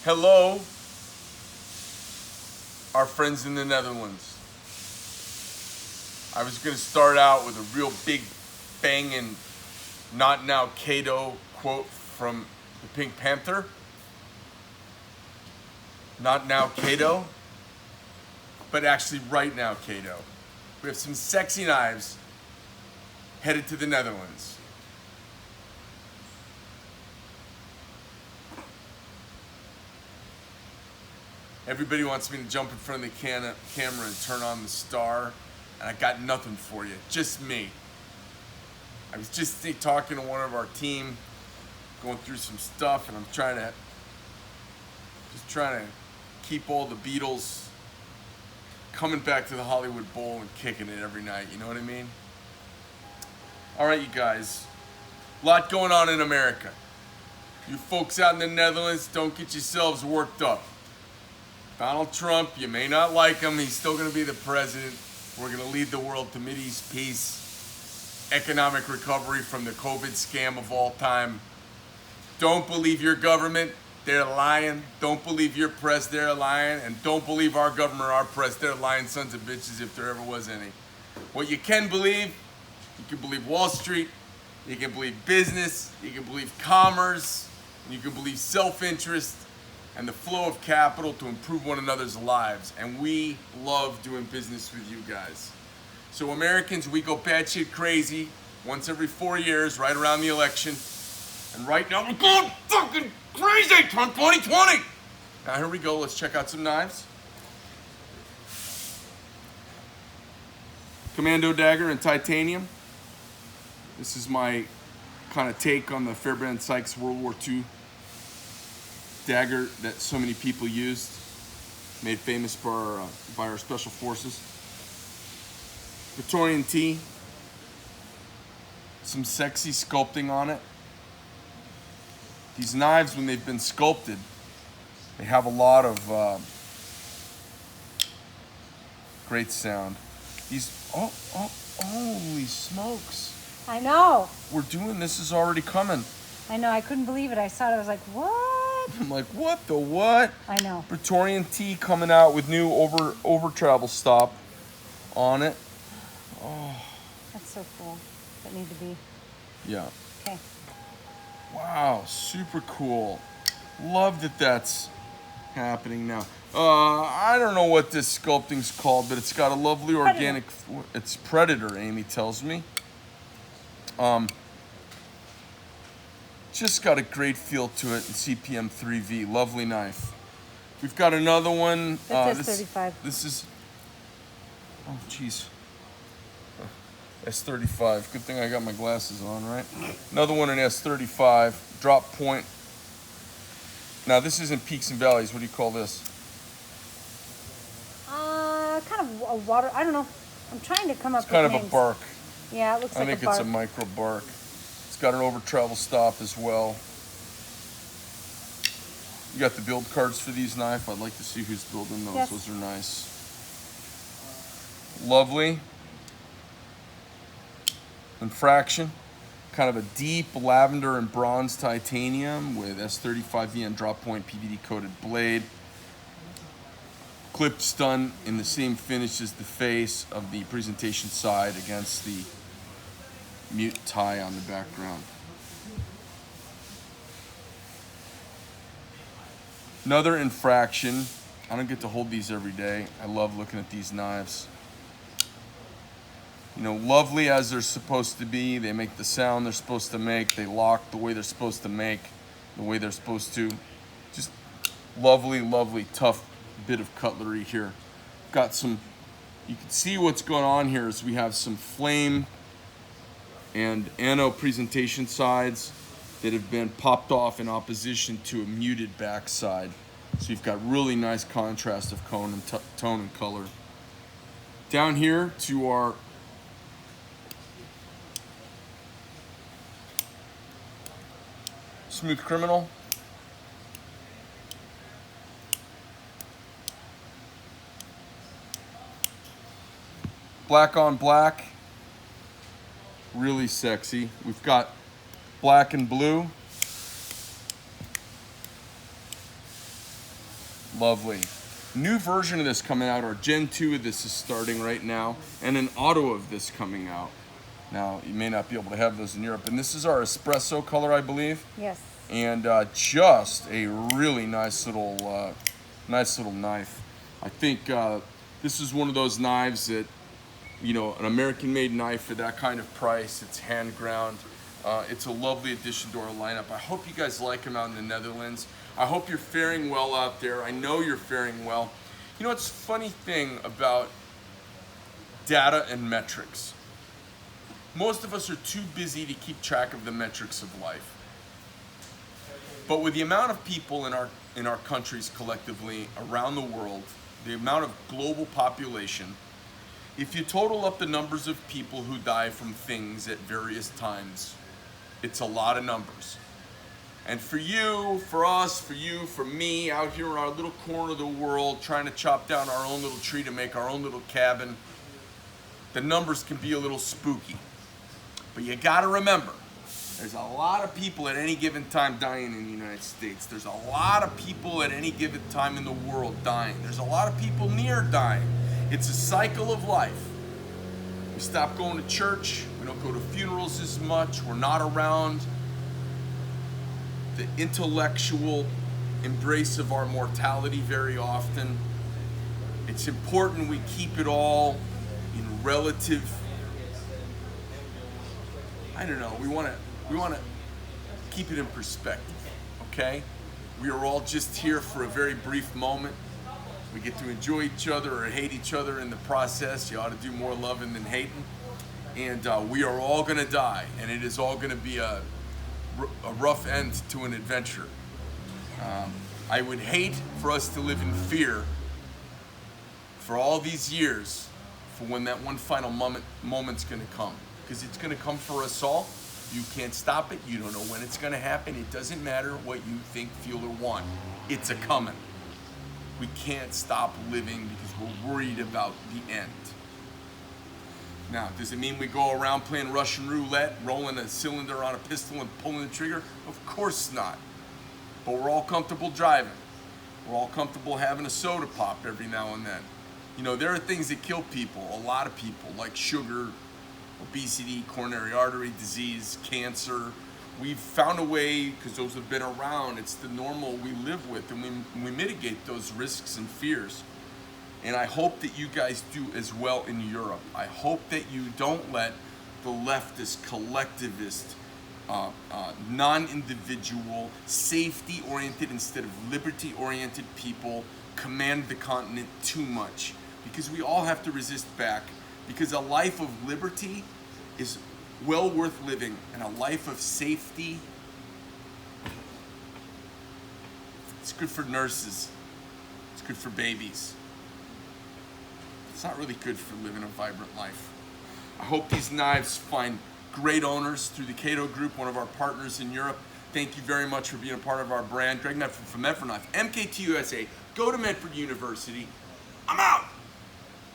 Hello, our friends in the Netherlands. I was going to start out with a real big banging "Not Now Kato" quote from the Pink Panther. Not now Kato, but actually right now Kato. We have some sexy knives headed to the Netherlands. Everybody wants me to jump in front of the camera and turn on the star, and I got nothing for you, just me. I was just talking to one of our team, going through some stuff, and I'm trying to keep all the Beatles coming back to the Hollywood Bowl and kicking it every night, you know what I mean? All right, you guys, a lot going on in America. You folks out in the Netherlands, don't get yourselves worked up. Donald Trump, you may not like him, he's still gonna be the president. We're gonna lead the world to Mideast peace, economic recovery from the COVID scam of all time. Don't believe your government, they're lying. Don't believe your press, they're lying. And don't believe our government, our press, they're lying sons of bitches if there ever was any. What you can believe, you can believe Wall Street, you can believe business, you can believe commerce, and you can believe self-interest and the flow of capital to improve one another's lives. And we love doing business with you guys. So Americans, we go batshit crazy once every 4 years, right around the election. And right now, we're going fucking crazy, Trump 2020. Now here we go, let's check out some knives. Commando dagger in titanium. This is my kind of take on the Fairbairn Sykes World War II dagger that so many people used, made famous by our special forces. Victorian T, some sexy sculpting on it. These knives, when they've been sculpted, they have a lot of great sound. These, holy smokes. I know. We're doing this is already coming. I know, I couldn't believe it. I saw it, I was like, what? I'm like, what the what? I know. Praetorian T coming out with new over travel stop on it. Oh. That's so cool. That need to be. Yeah. Okay. Wow, super cool. Love that that's happening now. I don't know what this sculpting's called, but it's got a lovely organic. It's Predator, Amy tells me. Just got a great feel to it in CPM 3V. Lovely knife. We've got another one. That's S35. This is. Oh, jeez. S35. Good thing I got my glasses on, right? Another one in S35. Drop point. Now, this isn't peaks and valleys. What do you call this? Kind of a water. I don't know. I'm trying to come up with Kind of names. a bark. Yeah, it looks like a bark. I think it's a micro bark. It's got an over travel stop as well. You got the build cards for these knives. I'd like to see who's building those. Yes. Those are nice. Lovely. Infraction. Kind of a deep lavender and bronze titanium with S35V and drop point PVD coated blade. Clips done in the same finish as the face of the presentation side against the mute tie on the background. Another infraction. I don't get to hold these every day. I love looking at these knives. You know, lovely as they're supposed to be. They make the sound they're supposed to make. They lock the way they're supposed to make, the way they're supposed to. Just lovely, lovely, tough bit of cutlery here. Got some, you can see what's going on here is we have some flame and ano presentation sides that have been popped off in opposition to a muted backside. So you've got really nice contrast of tone and color. Down here to our Smooth Criminal. Black on black. Really sexy. We've got black and blue. Lovely. New version of this coming out, or Gen 2 of this is starting right now, and an auto of this coming out. Now, you may not be able to have those in Europe. And this is our espresso color, I believe. Yes. And just a really nice little knife. I think this is one of those knives that, you know, an American-made knife for that kind of price. It's hand ground. It's a lovely addition to our lineup. I hope you guys like them out in the Netherlands. I hope you're faring well out there. I know you're faring well. You know, it's a funny thing about data and metrics. Most of us are too busy to keep track of the metrics of life. But with the amount of people in our countries collectively around the world, the amount of global population, if you total up the numbers of people who die from things at various times, it's a lot of numbers. And for you, for us, for you, for me, out here in our little corner of the world, trying to chop down our own little tree to make our own little cabin, the numbers can be a little spooky. But you gotta remember, there's a lot of people at any given time dying in the United States. There's a lot of people at any given time in the world dying. There's a lot of people near dying. It's a cycle of life. We stop going to church. We don't go to funerals as much. We're not around the intellectual embrace of our mortality very often. It's important we keep it all in relative, I don't know, we want to keep it in perspective, okay? We are all just here for a very brief moment. We get to enjoy each other or hate each other in the process. You ought to do more loving than hating. And we are all going to die, and it is all going to be a rough end to an adventure. I would hate for us to live in fear for all these years for when that one final moment's going to come. Because it's going to come for us all. You can't stop it. You don't know when it's going to happen. It doesn't matter what you think, feel, or want. It's a coming. We can't stop living because we're worried about the end. Now, does it mean we go around playing Russian roulette, rolling a cylinder on a pistol and pulling the trigger? Of course not. But we're all comfortable driving. We're all comfortable having a soda pop every now and then. You know, there are things that kill people, a lot of people, like sugar, obesity, coronary artery disease, cancer. We've found a way, because those have been around, it's the normal we live with, and we mitigate those risks and fears. And I hope that you guys do as well in Europe. I hope that you don't let the leftist, collectivist, non-individual, safety-oriented instead of liberty-oriented people command the continent too much. Because we all have to resist back. Because a life of liberty is well worth living, and a life of safety, it's good for nurses, it's good for babies. It's not really good for living a vibrant life. I hope these knives find great owners through the KatoGroup, one of our partners in Europe. Thank you very much for being a part of our brand. Greg Medford from Medford Knife, MKT USA. Go to Medford University. I'm out.